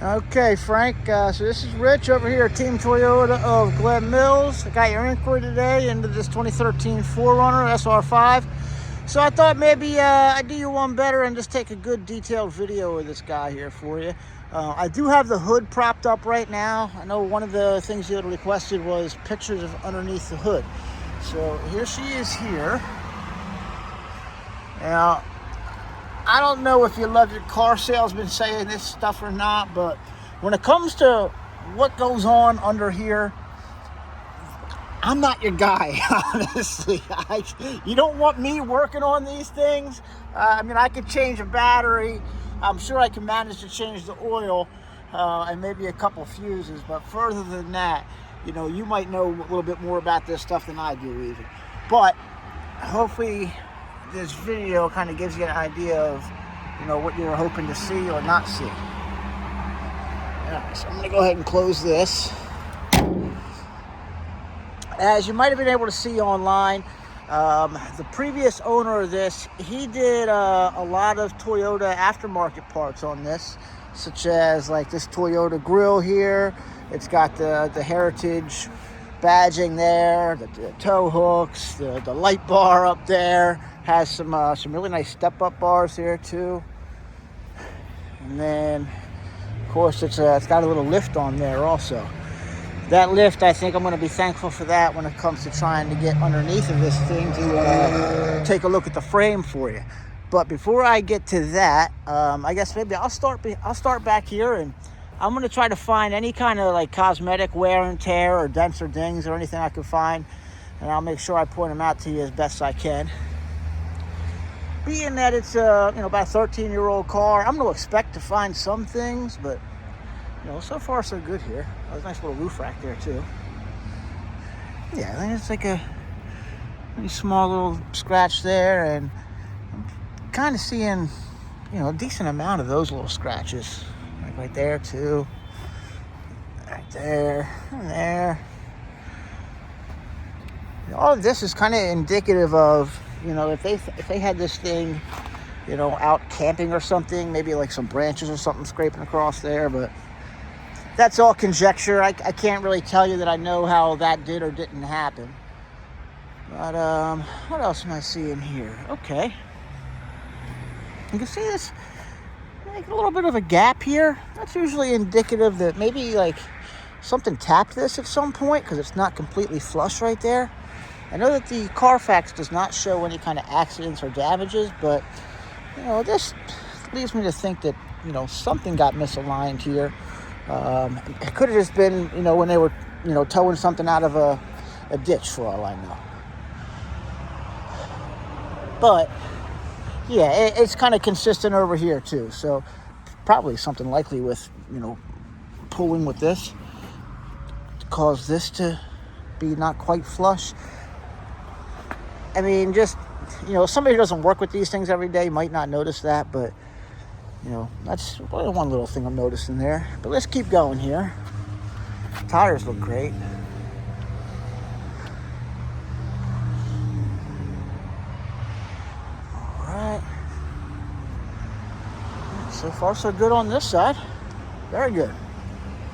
Okay, Frank. So this is Rich over here at Team Toyota of Glen Mills. I got your inquiry today into this 2013 4Runner SR5. So I thought maybe I'd do you one better and just take a good detailed video of this guy here for you. I do have the hood propped up right now. I know one of the things you had requested was pictures of underneath the hood. So here she is here. Now, I don't know if you love your car salesman saying this stuff or not, but when it comes to what goes on under here, I'm not your guy, honestly. You don't want me working on these things. I mean, I could change a battery. I'm sure I can manage to change the oil and maybe a couple fuses, but further than that, you know, you might know a little bit more about this stuff than I do even. But hopefully this video kind of gives you an idea of, you know, what you're hoping to see or not see. Alright, so I'm going to go ahead and close this. As you might have been able to see online, the previous owner of this, he did a lot of Toyota aftermarket parts on this, such as like this Toyota grill here. It's got the Heritage badging there, the tow hooks, the light bar up there. Has some really nice step-up bars here too. And then, of course, it's got a little lift on there also. That lift, I think I'm going to be thankful for that when it comes to trying to get underneath of this thing to take a look at the frame for you. But before I get to that, I guess maybe I'll start back here, and I'm going to try to find any kind of like cosmetic wear and tear or dents or dings or anything I can find, and I'll make sure I point them out to you as best I can. Being that it's about a 13-year-old car, I'm going to expect to find some things, but so far so good here. There's a nice little roof rack there too. Yeah, I think it's like a really small little scratch there, and I'm kind of seeing, a decent amount of those little scratches. Like right there too. Right there, and there. All of this is kind of indicative of, if they had this thing, out camping or something, maybe like some branches or something scraping across there, but that's all conjecture. I can't really tell you that I know how that did or didn't happen. But what else am I seeing here? Okay. You can see this, like a little bit of a gap here. That's usually indicative that maybe like something tapped this at some point, because it's not completely flush right there. I know that the Carfax does not show any kind of accidents or damages, but this leads me to think that something got misaligned here. It could have just been when they were towing something out of a ditch, for all I know. But yeah, it's kind of consistent over here too, so probably something likely with pulling with this to cause this to be not quite flush. I mean, just somebody who doesn't work with these things every day might not notice that, but that's one little thing I'm noticing there. But let's keep going here. Tires look great. All right. So far, so good on this side. Very good.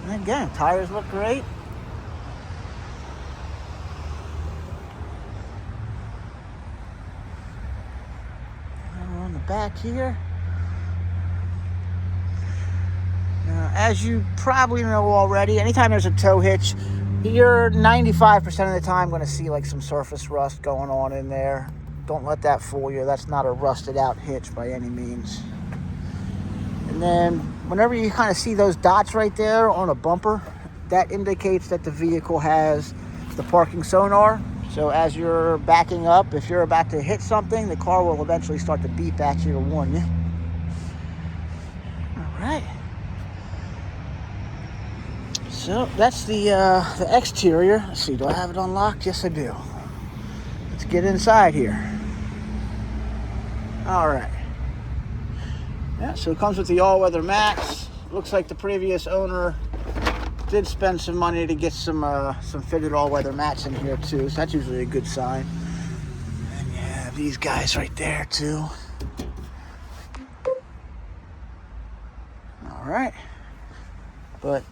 And again, tires look great. And on the back here. As you probably know already, anytime there's a tow hitch, you're 95% of the time going to see like some surface rust going on in there. Don't let that fool you. That's not a rusted out hitch by any means. And then whenever you kind of see those dots right there on a bumper, that indicates that the vehicle has the parking sonar. So as you're backing up, if you're about to hit something, the car will eventually start to beep at you to warn you. All right. So that's the exterior. Let's see, do I have it unlocked? Yes, I do. Let's get inside here. All right. Yeah, so it comes with the all-weather mats. Looks like the previous owner did spend some money to get some fitted all-weather mats in here too. So that's usually a good sign. And you have these guys right there too. All right. But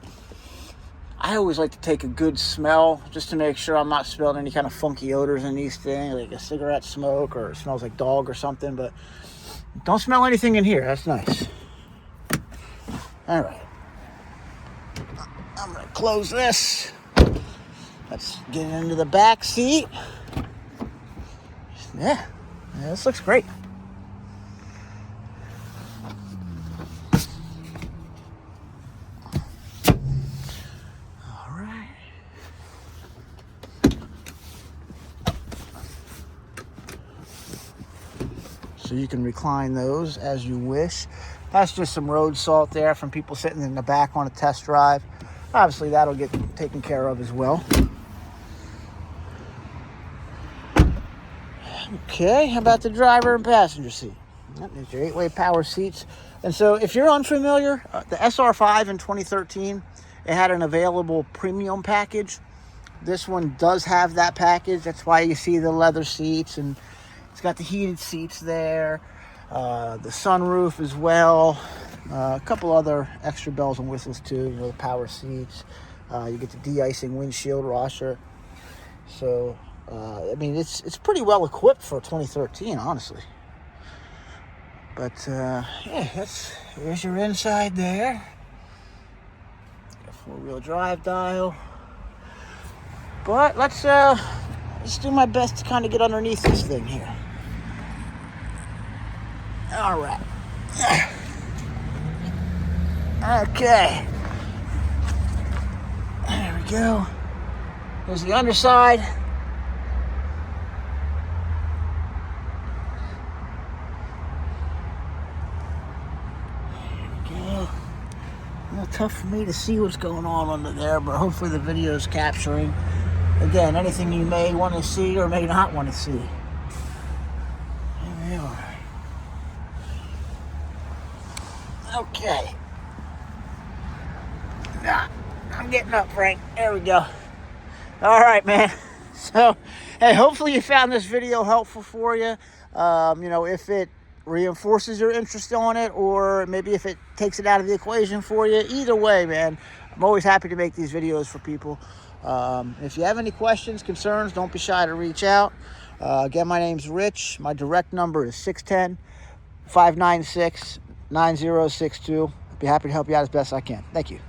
I always like to take a good smell just to make sure I'm not smelling any kind of funky odors in these things, like a cigarette smoke or it smells like dog or something. But don't smell anything in here. That's nice. All right. I'm going to close this. Let's get into the back seat. Yeah, this looks great. All right. So you can recline those as you wish. That's just some road salt there from people sitting in the back on a test drive. Obviously, that'll get taken care of as well. Okay, how about the driver and passenger seat? There's your 8-way power seats. And so if you're unfamiliar, the SR5 in 2013, it had an available premium package. This one does have that package. That's why you see the leather seats, and it's got the heated seats there, the sunroof as well, a couple other extra bells and whistles too, you know, the power seats. You get the de-icing windshield washer. So, I mean, it's pretty well equipped for 2013, honestly. But, yeah, here's your inside there. Got a 4-wheel drive dial. But let's do my best to kind of get underneath this thing here. All right. Okay. There we go. There's the underside. There we go. A little tough for me to see what's going on under there, but hopefully the video is capturing. Again, anything you may want to see or may not want to see. There we are. Okay. Nah, I'm getting up, Frank. There we go. All right, man. So, hey, hopefully you found this video helpful for you. You know, if it reinforces your interest on it, or maybe if it takes it out of the equation for you, either way, man, I'm always happy to make these videos for people. If you have any questions, concerns, don't be shy to reach out. Again, my name's Rich. My direct number is 610-596-9062. I'd be happy to help you out as best I can. Thank you.